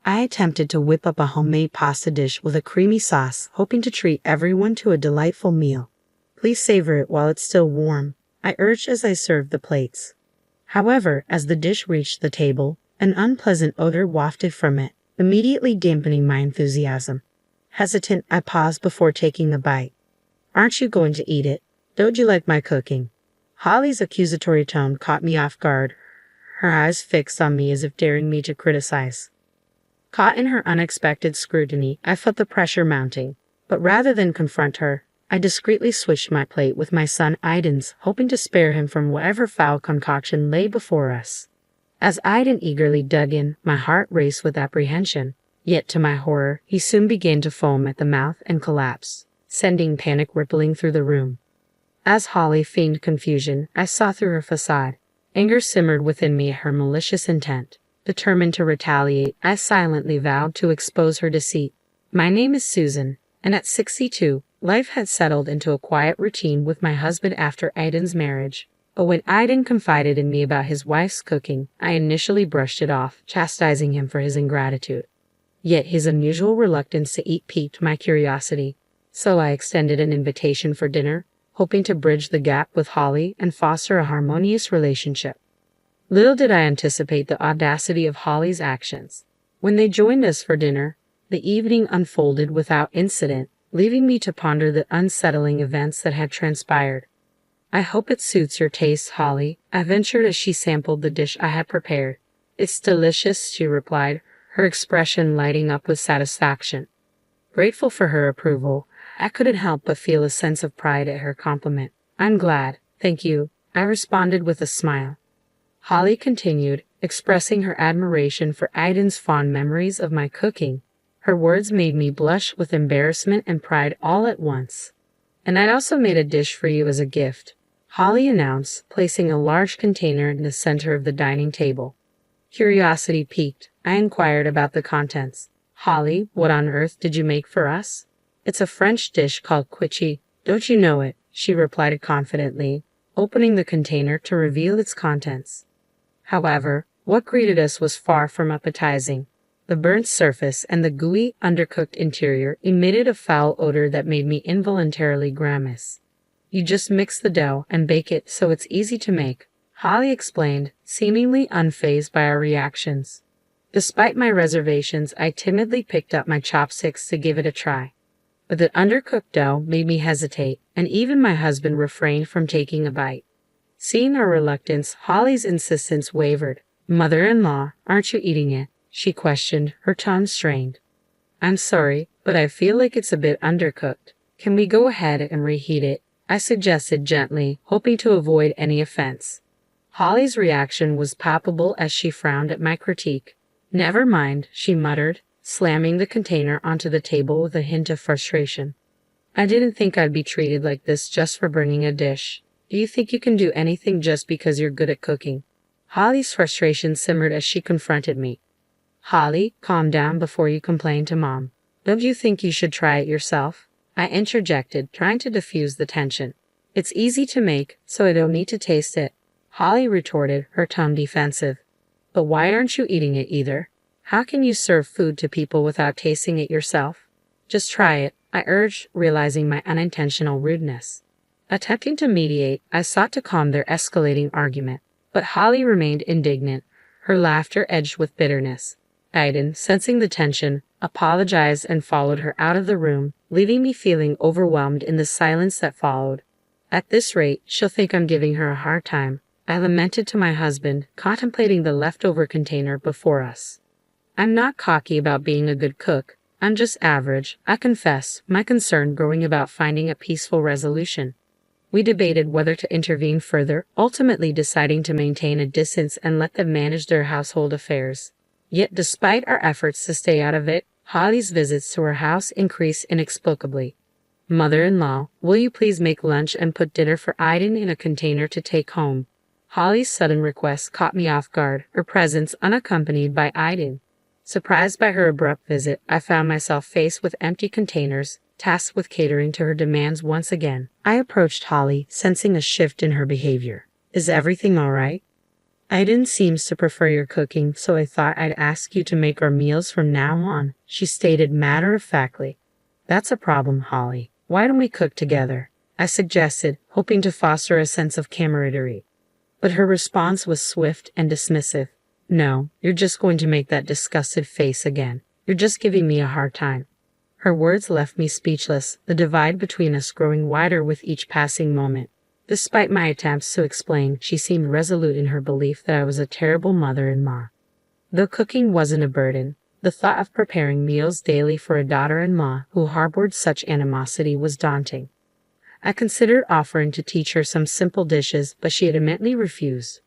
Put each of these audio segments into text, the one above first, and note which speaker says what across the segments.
Speaker 1: I attempted to whip up a homemade pasta dish with a creamy sauce, hoping to treat everyone to a delightful meal. Please savor it while it's still warm, I urged as I served the plates. However, as the dish reached the table, an unpleasant odor wafted from it, immediately dampening my enthusiasm. Hesitant, I paused before taking the bite. Aren't you going to eat it? Don't you like my cooking? Holly's accusatory tone caught me off guard, her eyes fixed on me as if daring me to criticize. Caught in her unexpected scrutiny, I felt the pressure mounting, but rather than confront her, I discreetly switched my plate with my son Aiden's, hoping to spare him from whatever foul concoction lay before us. As Aiden eagerly dug in, my heart raced with apprehension. Yet to my horror, he soon began to foam at the mouth and collapse, sending panic rippling through the room. As Holly feigned confusion, I saw through her facade. Anger simmered within me at her malicious intent. Determined to retaliate, I silently vowed to expose her deceit. My name is Susan, and at 62, life had settled into a quiet routine with my husband after Aiden's marriage. But when Aiden confided in me about his wife's cooking, I initially brushed it off, chastising him for his ingratitude. Yet his unusual reluctance to eat piqued my curiosity, so I extended an invitation for dinner, hoping to bridge the gap with Holly and foster a harmonious relationship. Little did I anticipate the audacity of Holly's actions. When they joined us for dinner, the evening unfolded without incident, leaving me to ponder the unsettling events that had transpired. I hope it suits your taste, Holly, I ventured as she sampled the dish I had prepared. It's delicious, she replied, her expression lighting up with satisfaction. Grateful for her approval, I couldn't help but feel a sense of pride at her compliment. I'm glad, thank you, I responded with a smile. Holly continued, expressing her admiration for Aiden's fond memories of my cooking. Her words made me blush with embarrassment and pride all at once. And I'd also made a dish for you as a gift, Holly announced, placing a large container in the center of the dining table. Curiosity piqued, I inquired about the contents. Holly, what on earth did you make for us? It's a French dish called quiche. Don't you know it? She replied confidently, opening the container to reveal its contents. However, what greeted us was far from appetizing. The burnt surface and the gooey, undercooked interior emitted a foul odor that made me involuntarily grimace. You just mix the dough and bake it so it's easy to make, Holly explained, seemingly unfazed by our reactions. Despite my reservations, I timidly picked up my chopsticks to give it a try. But the undercooked dough made me hesitate, and even my husband refrained from taking a bite. Seeing our reluctance, Holly's insistence wavered. Mother-in-law, aren't you eating it? She questioned, her tone strained. I'm sorry, but I feel like it's a bit undercooked. Can we go ahead and reheat it? I suggested gently, hoping to avoid any offense. Holly's reaction was palpable as she frowned at my critique. Never mind, she muttered, slamming the container onto the table with a hint of frustration. I didn't think I'd be treated like this just for bringing a dish. Do you think you can do anything just because you're good at cooking? Holly's frustration simmered as she confronted me. Holly, calm down before you complain to Mom. Don't you think you should try it yourself? I interjected, trying to diffuse the tension. It's easy to make, so I don't need to taste it, Holly retorted, her tone defensive. But why aren't you eating it either? How can you serve food to people without tasting it yourself? Just try it, I urged, realizing my unintentional rudeness. Attempting to mediate, I sought to calm their escalating argument, but Holly remained indignant, her laughter edged with bitterness. Aiden, sensing the tension, apologized and followed her out of the room, leaving me feeling overwhelmed in the silence that followed. At this rate, she'll think I'm giving her a hard time, I lamented to my husband, contemplating the leftover container before us. I'm not cocky about being a good cook. I'm just average, I confess, my concern growing about finding a peaceful resolution. We debated whether to intervene further, ultimately deciding to maintain a distance and let them manage their household affairs. Yet despite our efforts to stay out of it, Holly's visits to her house increased inexplicably. Mother-in-law, will you please make lunch and put dinner for Aiden in a container to take home? Holly's sudden request caught me off guard, her presence unaccompanied by Aiden. Surprised by her abrupt visit, I found myself faced with empty containers, tasked with catering to her demands once again. I approached Holly, sensing a shift in her behavior. Is everything all right? Aiden seems to prefer your cooking, so I thought I'd ask you to make our meals from now on, she stated matter-of-factly. That's a problem, Holly. Why don't we cook together? I suggested, hoping to foster a sense of camaraderie. But her response was swift and dismissive. No, you're just going to make that disgusted face again. You're just giving me a hard time. Her words left me speechless, the divide between us growing wider with each passing moment. Despite my attempts to explain, she seemed resolute in her belief that I was a terrible mother-in-law. Though cooking wasn't a burden, the thought of preparing meals daily for a daughter-in-law who harbored such animosity was daunting. I considered offering to teach her some simple dishes, but she adamantly refused.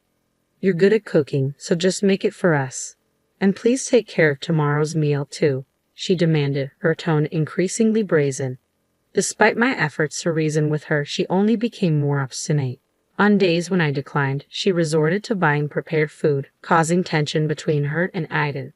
Speaker 1: You're good at cooking, so just make it for us. And please take care of tomorrow's meal, too, she demanded, her tone increasingly brazen. Despite my efforts to reason with her, she only became more obstinate. On days when I declined, she resorted to buying prepared food, causing tension between her and Aiden.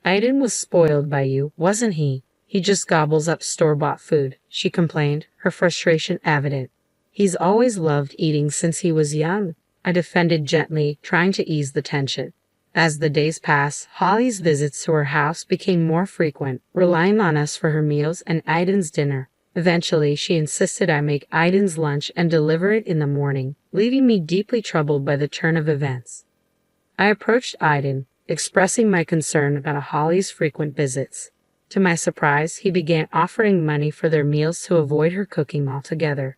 Speaker 1: Aiden was spoiled by you, wasn't he? He just gobbles up store-bought food, she complained, her frustration evident. He's always loved eating since he was young, I defended gently, trying to ease the tension. As the days passed, Holly's visits to her house became more frequent, relying on us for her meals and Aiden's dinner. Eventually, she insisted I make Aiden's lunch and deliver it in the morning, leaving me deeply troubled by the turn of events. I approached Aiden, expressing my concern about Holly's frequent visits. To my surprise, he began offering money for their meals to avoid her cooking altogether.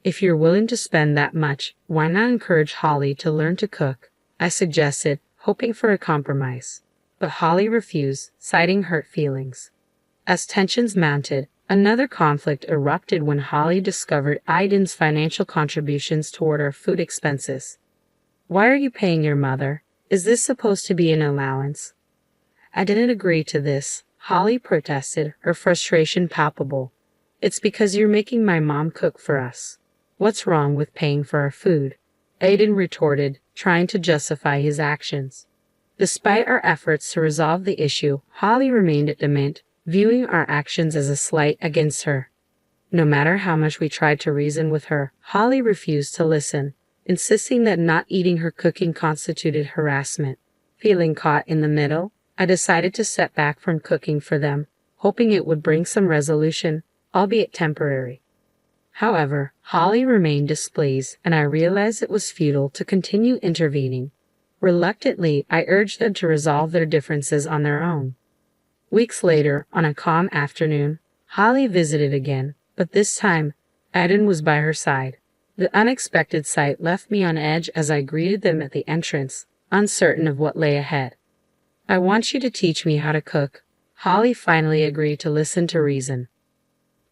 Speaker 1: If you're willing to spend that much, why not encourage Holly to learn to cook? I suggested, hoping for a compromise. But Holly refused, citing hurt feelings. As tensions mounted, another conflict erupted when Holly discovered Aiden's financial contributions toward our food expenses. Why are you paying your mother? Is this supposed to be an allowance? I didn't agree to this, Holly protested, her frustration palpable. It's because you're making my mom cook for us. What's wrong with paying for our food? Aiden retorted, trying to justify his actions. Despite our efforts to resolve the issue, Holly remained adamant, viewing our actions as a slight against her. No matter how much we tried to reason with her, Holly refused to listen, insisting that not eating her cooking constituted harassment. Feeling caught in the middle, I decided to step back from cooking for them, hoping it would bring some resolution, albeit temporary. However, Holly remained displeased, and I realized it was futile to continue intervening. Reluctantly, I urged them to resolve their differences on their own. Weeks later, on a calm afternoon, Holly visited again, but this time, Aiden was by her side. The unexpected sight left me on edge as I greeted them at the entrance, uncertain of what lay ahead. I want you to teach me how to cook. Holly finally agreed to listen to reason.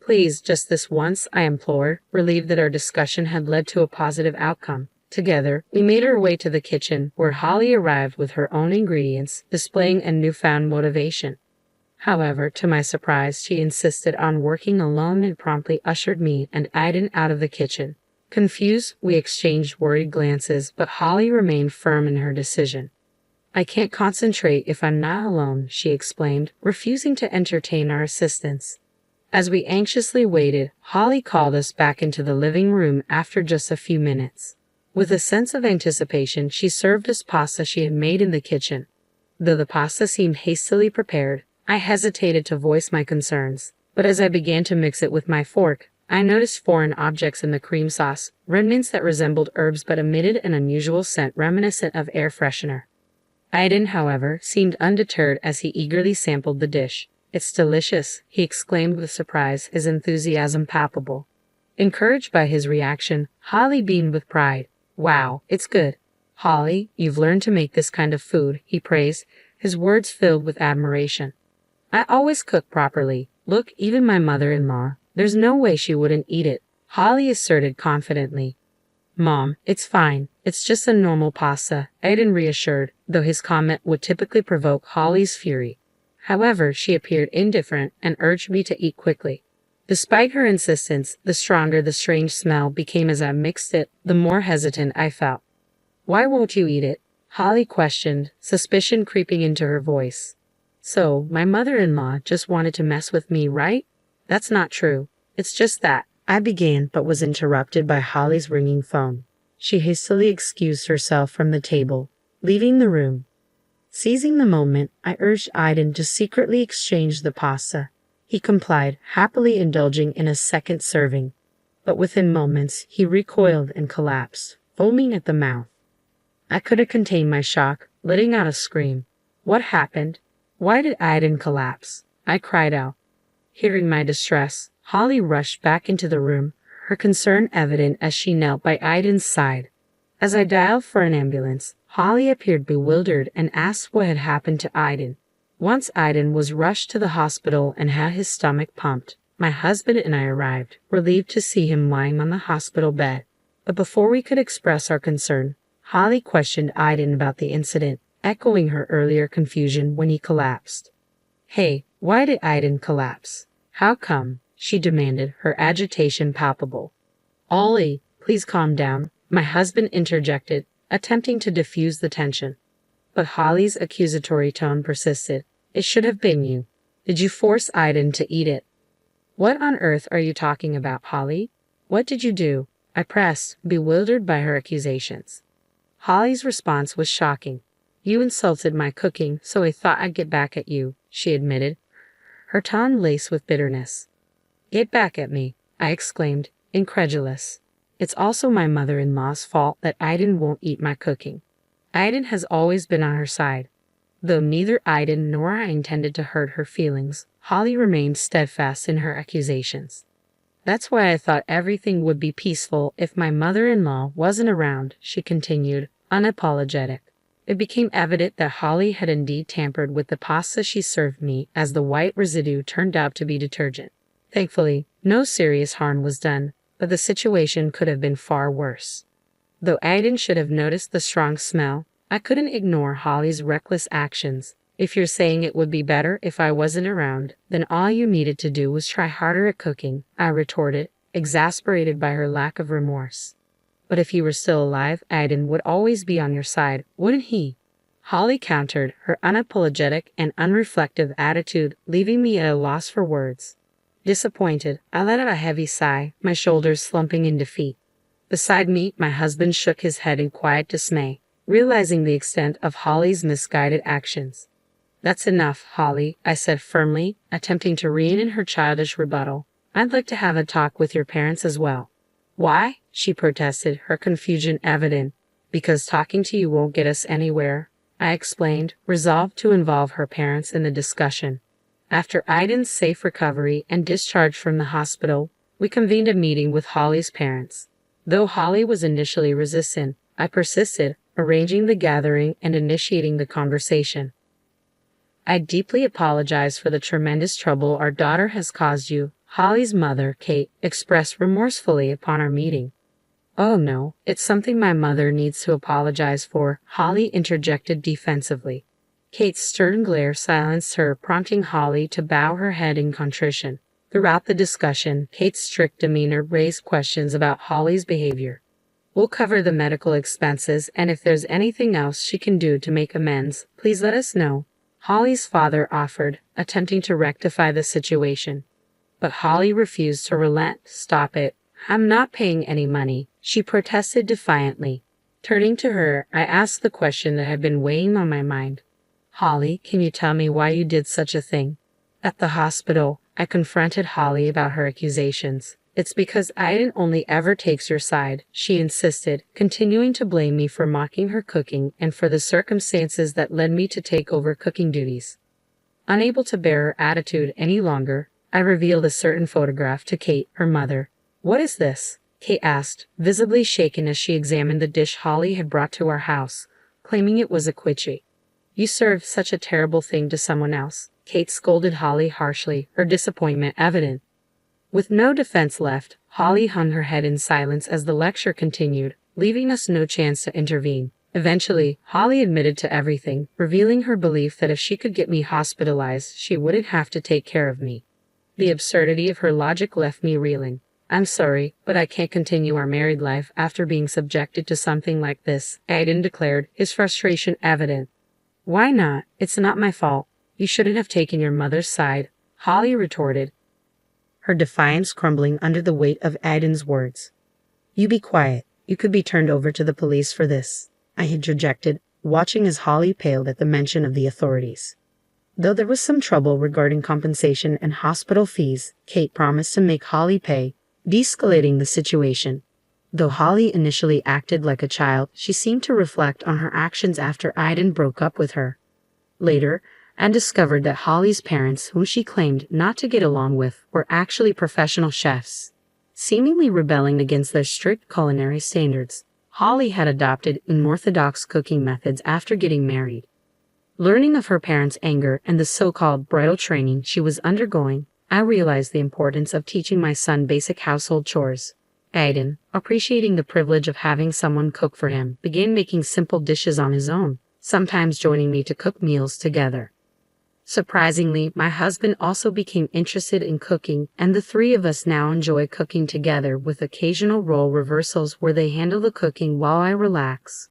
Speaker 1: Please, just this once, I implored, relieved that our discussion had led to a positive outcome. Together, we made our way to the kitchen, where Holly arrived with her own ingredients, displaying a newfound motivation. However, to my surprise, she insisted on working alone and promptly ushered me and Aiden out of the kitchen. Confused, we exchanged worried glances, but Holly remained firm in her decision. I can't concentrate if I'm not alone, she explained, refusing to entertain our assistance. As we anxiously waited, Holly called us back into the living room after just a few minutes. With a sense of anticipation, she served us pasta she had made in the kitchen. Though the pasta seemed hastily prepared, I hesitated to voice my concerns, but as I began to mix it with my fork, I noticed foreign objects in the cream sauce, remnants that resembled herbs but emitted an unusual scent reminiscent of air freshener. Aiden, however, seemed undeterred as he eagerly sampled the dish. It's delicious, he exclaimed with surprise, his enthusiasm palpable. Encouraged by his reaction, Holly beamed with pride. Wow, it's good. Holly, you've learned to make this kind of food, he praised, his words filled with admiration. I always cook properly. Look, even my mother-in-law. There's no way she wouldn't eat it, Holly asserted confidently. Mom, it's fine. It's just a normal pasta, Aiden reassured, though his comment would typically provoke Holly's fury. However, she appeared indifferent and urged me to eat quickly. Despite her insistence, the stronger the strange smell became as I mixed it, the more hesitant I felt. Why won't you eat it? Holly questioned, suspicion creeping into her voice. So, my mother-in-law just wanted to mess with me, right? That's not true. It's just that. I began, but was interrupted by Holly's ringing phone. She hastily excused herself from the table, leaving the room. Seizing the moment, I urged Aiden to secretly exchange the pasta. He complied, happily indulging in a second serving. But within moments, he recoiled and collapsed, foaming at the mouth. I couldn't contain my shock, letting out a scream. What happened? Why did Aiden collapse? I cried out. Hearing my distress, Holly rushed back into the room, her concern evident as she knelt by Aiden's side. As I dialed for an ambulance, Holly appeared bewildered and asked what had happened to Aiden. Once Aiden was rushed to the hospital and had his stomach pumped, my husband and I arrived, relieved to see him lying on the hospital bed. But before we could express our concern, Holly questioned Aiden about the incident, echoing her earlier confusion when he collapsed. Hey, why did Aiden collapse? How come? She demanded, her agitation palpable. Ollie, please calm down, my husband interjected, attempting to diffuse the tension. But Holly's accusatory tone persisted. It should have been you. Did you force Aiden to eat it? What on earth are you talking about, Holly? What did you do? I pressed, bewildered by her accusations. Holly's response was shocking. You insulted my cooking, so I thought I'd get back at you, she admitted, her tone laced with bitterness. Get back at me, I exclaimed, incredulous. It's also my mother-in-law's fault that Aiden won't eat my cooking. Aiden has always been on her side. Though neither Aiden nor I intended to hurt her feelings, Holly remained steadfast in her accusations. That's why I thought everything would be peaceful if my mother-in-law wasn't around, she continued, unapologetic. It became evident that Holly had indeed tampered with the pasta she served me, as the white residue turned out to be detergent. Thankfully, no serious harm was done, but the situation could have been far worse. Though Aiden should have noticed the strong smell, I couldn't ignore Holly's reckless actions. If you're saying it would be better if I wasn't around, then all you needed to do was try harder at cooking, I retorted, exasperated by her lack of remorse. But if he were still alive, Aiden would always be on your side, wouldn't he? Holly countered, her unapologetic and unreflective attitude leaving me at a loss for words. Disappointed, I let out a heavy sigh, my shoulders slumping in defeat. Beside me, my husband shook his head in quiet dismay, realizing the extent of Holly's misguided actions. That's enough, Holly, I said firmly, attempting to rein in her childish rebuttal. I'd like to have a talk with your parents as well. Why? She protested, her confusion evident. Because talking to you won't get us anywhere, I explained, resolved to involve her parents in the discussion. After Aiden's safe recovery and discharge from the hospital, we convened a meeting with Holly's parents. Though Holly was initially resistant, I persisted, arranging the gathering and initiating the conversation. I deeply apologize for the tremendous trouble our daughter has caused you, Holly's mother, Kate, expressed remorsefully upon our meeting. Oh no, it's something my mother needs to apologize for, Holly interjected defensively. Kate's stern glare silenced her, prompting Holly to bow her head in contrition. Throughout the discussion, Kate's strict demeanor raised questions about Holly's behavior. We'll cover the medical expenses, and if there's anything else she can do to make amends, please let us know, Holly's father offered, attempting to rectify the situation. But Holly refused to relent. Stop it. I'm not paying any money, she protested defiantly. Turning to her, I asked the question that had been weighing on my mind. Holly, can you tell me why you did such a thing? At the hospital, I confronted Holly about her accusations. It's because Aiden only ever takes your side, she insisted, continuing to blame me for mocking her cooking and for the circumstances that led me to take over cooking duties. Unable to bear her attitude any longer, I revealed a certain photograph to Kate, her mother. What is this? Kate asked, visibly shaken as she examined the dish Holly had brought to our house, claiming it was a quiche. You served such a terrible thing to someone else, Kate scolded Holly harshly, her disappointment evident. With no defense left, Holly hung her head in silence as the lecture continued, leaving us no chance to intervene. Eventually, Holly admitted to everything, revealing her belief that if she could get me hospitalized, she wouldn't have to take care of me. The absurdity of her logic left me reeling. I'm sorry, but I can't continue our married life after being subjected to something like this, Aiden declared, his frustration evident. Why not? It's not my fault. You shouldn't have taken your mother's side, Holly retorted, her defiance crumbling under the weight of Aiden's words. You be quiet. You could be turned over to the police for this, I interjected, watching as Holly paled at the mention of the authorities. Though there was some trouble regarding compensation and hospital fees, Kate promised to make Holly pay, de-escalating the situation. Though Holly initially acted like a child, she seemed to reflect on her actions after Aidan broke up with her. Later, Anne discovered that Holly's parents, whom she claimed not to get along with, were actually professional chefs. Seemingly rebelling against their strict culinary standards, Holly had adopted unorthodox cooking methods after getting married. Learning of her parents' anger and the so-called bridal training she was undergoing, I realized the importance of teaching my son basic household chores. Aidan, appreciating the privilege of having someone cook for him, began making simple dishes on his own, sometimes joining me to cook meals together. Surprisingly, my husband also became interested in cooking, and the three of us now enjoy cooking together with occasional role reversals where they handle the cooking while I relax.